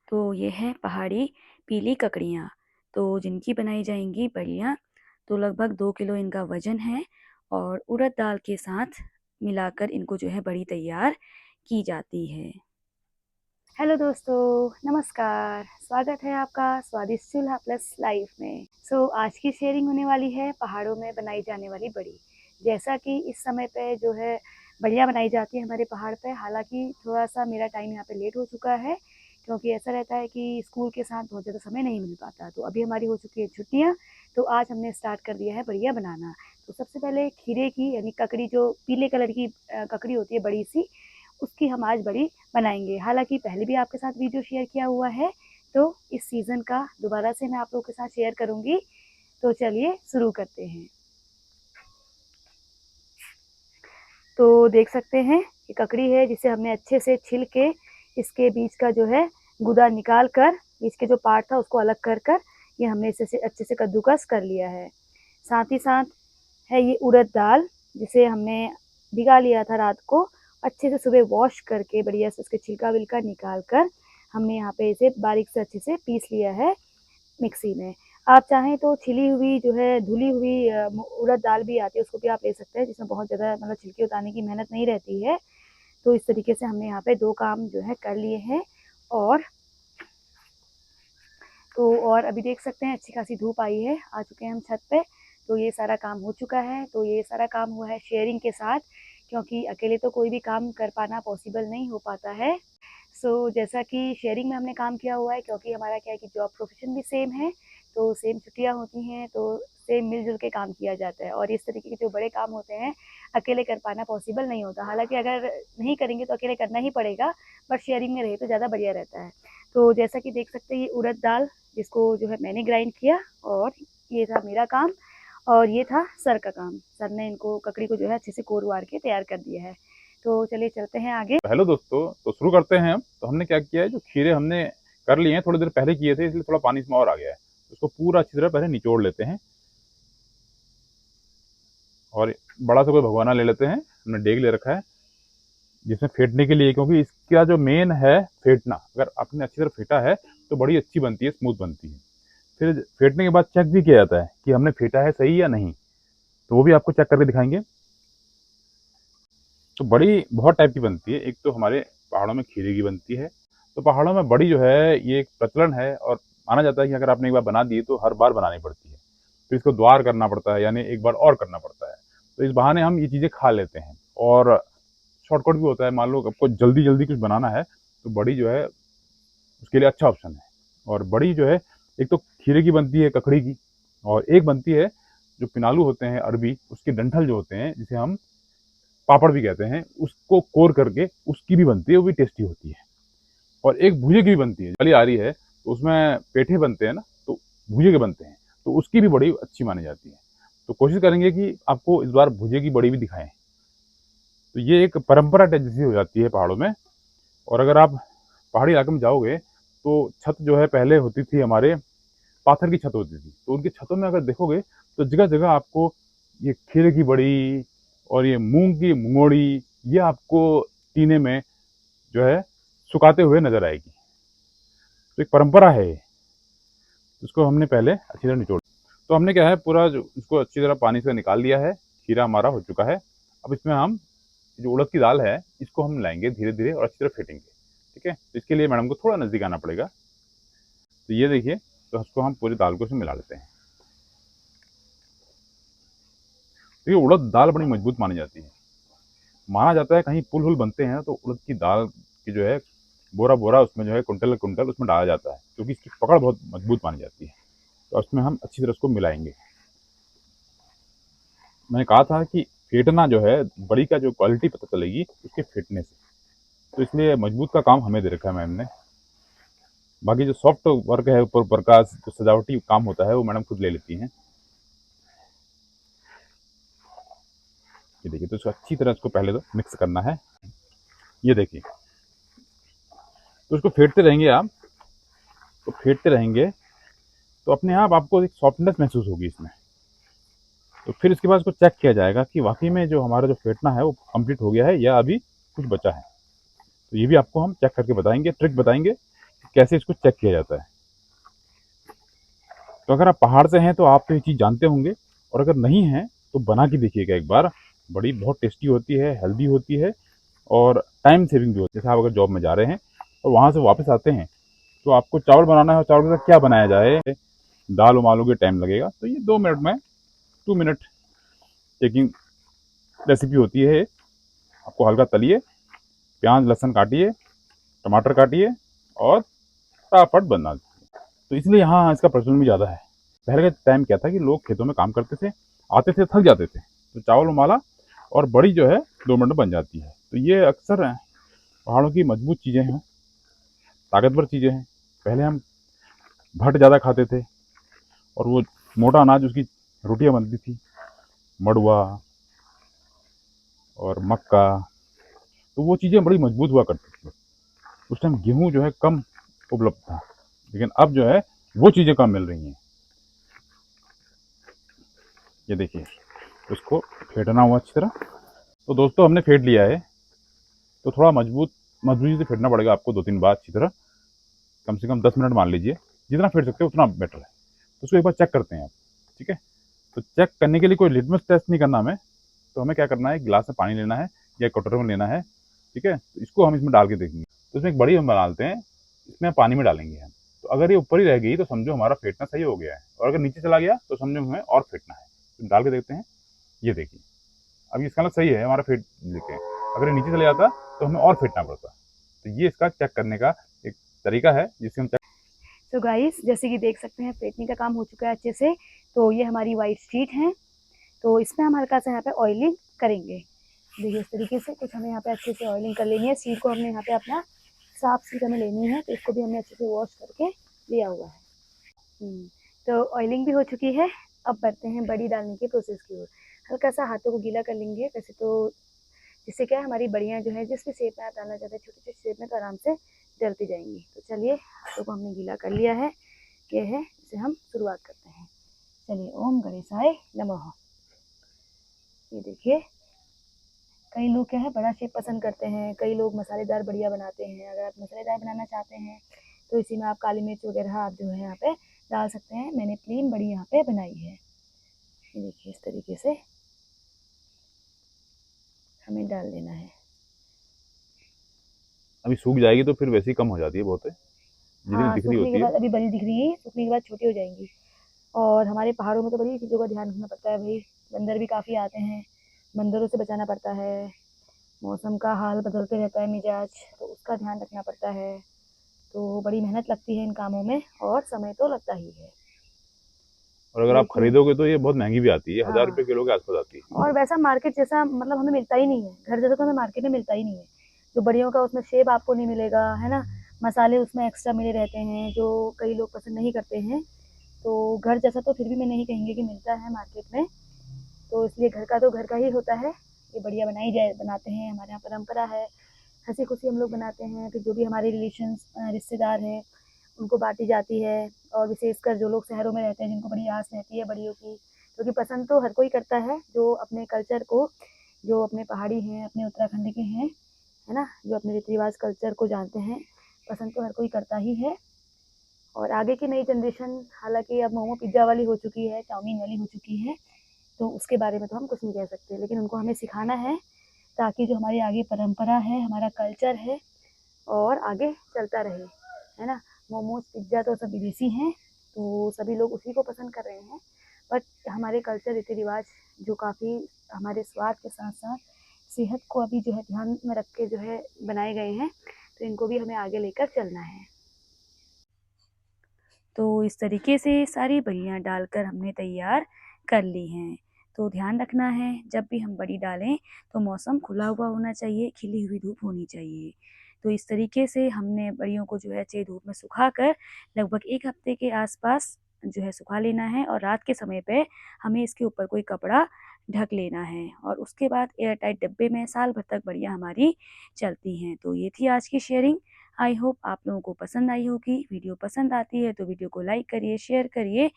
तो ये है पहाड़ी पीली ककड़ियाँ, तो जिनकी बनाई जाएंगी बड़ियाँ। तो लगभग 2 किलो इनका वज़न है और उड़द दाल के साथ मिलाकर इनको जो है बड़ी तैयार की जाती है। हेलो दोस्तों, नमस्कार। स्वागत है आपका स्वादिष्ट चूल्हा प्लस लाइफ में। आज की शेयरिंग होने वाली है पहाड़ों में बनाई जाने वाली बड़ी। जैसा कि इस समय पे जो है बढ़िया बनाई जाती है हमारे पहाड़ पे। हालांकि थोड़ा सा मेरा टाइम यहाँ पे लेट हो चुका है, क्योंकि ऐसा रहता है कि स्कूल के साथ बहुत ज़्यादा समय नहीं मिल पाता। तो अभी हमारी हो चुकी है छुट्टियाँ, तो आज हमने स्टार्ट कर दिया है बढ़िया बनाना। तो सबसे पहले खीरे की यानी ककड़ी, जो पीले कलर की ककड़ी होती है बड़ी सी, उसकी हम आज बड़ी बनाएंगे। हालांकि पहले भी आपके साथ वीडियो शेयर किया हुआ है, तो इस सीज़न का दोबारा से मैं आप लोगों के साथ शेयर करूंगी। तो चलिए शुरू करते हैं। तो देख सकते हैं ये ककड़ी है, जिसे हमने अच्छे से छिल के इसके बीच का जो है गुदा निकाल कर, बीच के जो पार्ट था उसको अलग कर कर ये हमने इसे अच्छे से कद्दूकस कर लिया है। साथ ही साथ है ये उड़द दाल, जिसे हमने भिगा लिया था रात को। अच्छे से सुबह वॉश करके बढ़िया से उसके छिलका विलका निकाल कर हमने यहाँ पे इसे बारीक से अच्छे से पीस लिया है मिक्सी में। आप चाहें तो छिली हुई जो है धुली हुई उड़द दाल भी आती है, उसको भी आप ले सकते हैं, जिसमें बहुत ज़्यादा मतलब छिलके उतारने की मेहनत नहीं रहती है। तो इस तरीके से हमने यहाँ पे 2 काम जो है कर लिए हैं। और और अभी देख सकते हैं अच्छी खासी धूप आई है, आ चुके हैं हम छत पे। तो ये सारा काम हो चुका है। तो ये सारा काम हुआ है शेयरिंग के साथ, क्योंकि अकेले तो कोई भी काम कर पाना पॉसिबल नहीं हो पाता है। जैसा कि शेयरिंग में हमने काम किया हुआ है, क्योंकि हमारा क्या है कि जॉब प्रोफेशन भी सेम है, तो सेम छुट्टियाँ होती हैं, तो सेम मिलजुल के काम किया जाता है। और इस तरीके के जो बड़े काम होते हैं अकेले कर पाना पॉसिबल नहीं होता। हालांकि अगर नहीं करेंगे तो अकेले करना ही पड़ेगा, बट शेयरिंग में रहे तो ज़्यादा बढ़िया रहता है। तो जैसा कि देख सकते हैं ये उड़द दाल, जिसको जो है मैंने ग्राइंड किया, और ये था मेरा काम, और ये था सर का काम। सर ने इनको ककड़ी को जो है अच्छे से कोर वार के तैयार कर दिया है। तो चलिए चलते हैं आगे। हेलो दोस्तों, तो शुरू करते हैं हम। तो हमने क्या किया है, जो खीरे हमने कर लिए हैं, थोड़ी देर पहले किए थे, इसलिए थोड़ा पानी इसमें और आ गया है। उसको पूरा अच्छी तरह पहले निचोड़ लेते हैं और बड़ा सा कोई भगोना ले लेते हैं। हमने डेग ले रखा है जिसमें फेंटने के लिए, क्योंकि इसका जो मेन है फेंटना। अगर आपने अच्छी तरह फेंटा है तो बड़ी अच्छी बनती है, स्मूथ बनती है। फिर फेंटने के बाद चेक भी किया जाता है कि हमने फेंटा है सही या नहीं, तो वो भी आपको चेक करके दिखाएंगे। तो बड़ी बहुत टाइप की बनती है। एक तो हमारे पहाड़ों में खीरे की बनती है। तो पहाड़ों में बड़ी जो है ये एक प्रचलन है, और माना जाता है कि अगर आपने एक बार बना दी तो हर बार बनानी पड़ती है। फिर इसको द्वार करना पड़ता है, यानी एक बार और करना पड़ता है। तो इस बहाने हम ये चीज़ें खा लेते हैं, और शॉर्टकट भी होता है। मान लो आपको जल्दी जल्दी कुछ बनाना है तो बड़ी जो है उसके लिए अच्छा ऑप्शन है। और बड़ी जो है, एक तो खीरे की बनती है, ककड़ी की, और एक बनती है जो पिनालू होते हैं अरबी, उसके डंठल जो होते हैं, जिसे हम पापड़ भी कहते हैं, उसको कोर करके उसकी भी बनती है, वो भी टेस्टी होती है। और एक भुजे की भी बनती है, वाली आ रही है, तो उसमें पेठे बनते हैं ना, तो भुजे के बनते हैं, तो उसकी भी बड़ी अच्छी मानी जाती है। तो कोशिश करेंगे कि आपको इस बार भुजे की बड़ी भी दिखाएं। तो ये एक परंपरा जैसी हो जाती है पहाड़ों में। और अगर आप पहाड़ी इलाके में जाओगे तो छत जो है पहले होती थी हमारे, पाथर की छत होती थी, तो उनकी छतों में अगर देखोगे तो जगह जगह आपको ये खीरे की बड़ी और ये मूंग की मुंगोड़ी, ये आपको टीने में जो है सुखाते हुए नजर आएगी। तो एक परंपरा है ये। इसको हमने पहले अच्छी तरह निचोड़, तो हमने क्या है पूरा जो इसको अच्छी तरह पानी से निकाल लिया है। खीरा हमारा हो चुका है। अब इसमें हम जो उड़द की दाल है इसको हम लाएंगे धीरे धीरे और अच्छी तरह फेंटेंगे। ठीक है, तो इसके लिए मैडम को थोड़ा नजदीक आना पड़ेगा। तो ये देखिए, तो उसको हम पूरी दाल को इसमें मिला लेते हैं। तो ये उड़द दाल बड़ी मजबूत मानी जाती है। माना जाता है कहीं पुल हुल बनते हैं तो उड़द की दाल की जो है बोरा बोरा उसमें जो है कुंटल कुंटल उसमें डाला जाता है, क्योंकि इसकी पकड़ बहुत मजबूत मानी जाती है। तो उसमें हम अच्छी तरह उसको मिलाएंगे। मैंने कहा था कि फेंटना जो है, बड़ी का जो क्वालिटी पता चलेगी उसके फेंटने से। तो इसलिए मजबूत का काम हमें दे रखा है मैम ने। बाकी जो सॉफ्ट वर्क है, ऊपर ऊपर का जो सजावटी काम होता है, वो मैडम खुद ले लेती हैं। ये देखिए, तो इसको अच्छी तरह इसको पहले तो मिक्स करना है। ये देखिए, तो इसको फेंटते रहेंगे आप। तो फेंटते रहेंगे तो अपने आप आपको एक सॉफ्टनेस महसूस होगी इसमें। तो फिर इसके बाद इसको चेक किया जाएगा कि वाकई में जो हमारा जो फेंटना है वो कंप्लीट हो गया है या अभी कुछ बचा है। तो ये भी आपको हम चेक करके बताएंगे, ट्रिक बताएंगे कि कैसे इसको चेक किया जाता है। तो अगर आप पहाड़ से हैं तो आप तो ये चीज़ जानते होंगे, और अगर नहीं हैं तो बना के देखिएगा एक बार। बड़ी बहुत टेस्टी होती है, हेल्दी होती है, और टाइम सेविंग भी होती है। जैसे आप अगर जॉब में जा रहे हैं और वहाँ से वापस आते हैं तो आपको चावल बनाना है, और चावल के साथ क्या बनाया जाए, दाल उबालोगे टाइम लगेगा, तो ये 2 मिनट में 2 मिनट टेकिंग रेसिपी होती है। आपको हल्का तलिए, प्याज लहसुन काटिए, टमाटर काटिए, और फटाफट बना दीजिए। तो इसलिए यहाँ इसका प्रचलन भी ज़्यादा है। पहले का टाइम क्या था कि लोग खेतों में काम करते थे, आते थे, थक जाते थे, तो चावल उबाला और बड़ी जो है 2 मिनट में बन जाती है। तो ये अक्सर पहाड़ों की मजबूत चीज़ें हैं, ताकतवर चीज़ें हैं। पहले हम भट ज़्यादा खाते थे, और वो मोटा अनाज उसकी रोटियां बनती थी, मड़ुआ और मक्का, तो वो चीज़ें बड़ी मजबूत हुआ करती थी। उस टाइम गेहूं जो है कम उपलब्ध था, लेकिन अब जो है वो चीज़ें कम मिल रही हैं। ये देखिए, उसको फेंटना हुआ अच्छी तरह। तो दोस्तों हमने फेंट लिया है, तो थोड़ा मजबूती से फेंटना पड़ेगा आपको 2-3 बार अच्छी तरह, कम से कम 10 मिनट मान लीजिए। जितना फेंट सकते हो उतना बेटर है। तो उसको एक बार चेक करते हैं आप, ठीक है। तो चेक करने के लिए कोई लिटमस टेस्ट नहीं करना हमें। तो हमें क्या करना है, एक गिलास में पानी लेना है या कटोरे में लेना है, ठीक है। तो इसको हम इसमें डाल के देखेंगे। तो इसमें एक बड़ी हम बना लेते हैं, इसमें पानी में डालेंगे हम। तो अगर ये ऊपर ही रह गई तो समझो हमारा फेंटना सही हो गया है, और अगर नीचे चला गया तो समझो हमें और फेंटना है। तो डाल के देखते हैं। ये देखिए, अब इसका मतलब सही है हमारा फेंट लेके। अगर ये नीचे चला जाता तो हमें और फेंटना पड़ता। तो ये इसका चेक करने का एक तरीका है जिससे हम चेक। तो गाइस, जैसे कि देख सकते हैं फेंटने का काम हो चुका है अच्छे से। तो ये हमारी वाइट शीट है। तो इसमें हम हल्का सा यहाँ पे ऑयलिंग करेंगे। देखिए इस तरीके से कुछ हमें यहाँ पे अच्छे से ऑयलिंग कर लेनी है। शीट को हमने यहाँ पे अपना साफ शीट हमें लेनी है, तो इसको भी हमने अच्छे से वॉश करके लिया हुआ है। तो ऑयलिंग भी हो चुकी है। अब बढ़ते हैं बड़ी डालने के प्रोसेस की ओर। हल्का सा हाथों को गीला कर लेंगे वैसे तो, जिससे क्या है हमारी बड़ियाँ जो है जिस भी शेप में आप डालना चाहते हैं छोटी छोटी शेप में, तो आराम से डलती जाएंगी। तो चलिए हाथों को हमने गीला कर लिया है। ये है, इसे हम शुरुआत करते हैं। चलिए, ओम गणेशाय नमः। ये देखिए, कई लोग क्या है बड़ा शेप पसंद करते हैं, कई लोग मसालेदार बढ़िया बनाते हैं। अगर आप मसालेदार बनाना चाहते हैं तो इसी में आप काली मिर्च वगैरह आप जो है यहाँ पे डाल सकते हैं। मैंने प्लेन बड़ी यहाँ पे बनाई है। ये देखिए इस तरीके से हमें डाल देना है। अभी सूख जाएगी तो फिर वैसे ही कम हो जाती है बहुत है, जितनी हाँ, दिख रही सूखने के होती है। बाद अभी बड़ी दिख रही है, सूखने के बाद छोटी हो जाएंगी। और हमारे पहाड़ों में तो बड़ी चीज़ों का ध्यान रखना पड़ता है भाई। बंदर भी काफ़ी आते हैं, बंदरों से बचाना पड़ता है। मौसम का हाल बदलते रहता है, मिजाज, तो उसका ध्यान रखना पड़ता है। तो बड़ी मेहनत लगती है इन कामों में, और समय तो लगता ही है। और अगर आप देखिए, खरीदोगे तो ये बहुत महंगी भी आती है, 1000 रुपये हाँ, किलो के आसपास आती है। और वैसा मार्केट जैसा मतलब हमें मिलता ही नहीं है। घर जैसा तो हमें मार्केट में मिलता ही नहीं है। जो बड़ियों का उसमें शेप आपको नहीं मिलेगा, है ना। मसाले उसमें एक्स्ट्रा मिले रहते हैं जो कई लोग पसंद नहीं करते हैं। तो घर जैसा तो फिर भी मैं नहीं कहेंगे कि मिलता है मार्केट में। तो इसलिए घर का तो घर का ही होता है। ये बढ़िया बनाते हैं, हमारे यहाँ परंपरा है। हंसी खुशी हम लोग बनाते हैं। फिर जो भी हमारे रिलेशंस रिश्तेदार हैं उनको बांटी जाती है। और विशेषकर जो लोग शहरों में रहते हैं जिनको बड़ी आस रहती है बड़ियों की, क्योंकि पसंद तो हर कोई करता है जो अपने कल्चर को, जो अपने पहाड़ी हैं, अपने उत्तराखंड के हैं, है ना, जो अपने रीति रिवाज कल्चर को जानते हैं। पसंद तो हर कोई करता ही है। और आगे की नई जनरेशन हालांकि अब मोमो पिज्ज़ा वाली हो चुकी है, चाउमीन वाली हो चुकी है, तो उसके बारे में तो हम कुछ नहीं कह सकते। लेकिन उनको हमें सिखाना है, ताकि जो हमारी आगे परंपरा है, हमारा कल्चर है, और आगे चलता रहे, है ना। मोमोज पिज्ज़ा तो सब विदेशी हैं, तो सभी लोग उसी को पसंद कर रहे हैं। बट हमारे कल्चर रीति रिवाज जो काफ़ी हमारे स्वाद के साथ साथ सेहत को अभी जो है ध्यान में रख के जो है बनाए गए हैं, तो इनको भी हमें आगे लेकर चलना है। तो इस तरीके से सारी बड़ियाँ डालकर हमने तैयार कर ली हैं। तो ध्यान रखना है जब भी हम बड़ी डालें तो मौसम खुला हुआ होना चाहिए, खिली हुई धूप होनी चाहिए। तो इस तरीके से हमने बड़ियों को जो है अच्छी धूप में सुखाकर लगभग 1 हफ्ते के आसपास जो है सुखा लेना है, और रात के समय पे हमें इसके ऊपर कोई कपड़ा ढक लेना है, और उसके बाद एयर टाइट डिब्बे में साल भर तक बड़ियाँ हमारी चलती हैं। तो ये थी आज की शेयरिंग। आई होप आप लोगों को पसंद आई होगी। वीडियो पसंद आती है तो वीडियो को लाइक करिए, शेयर करिए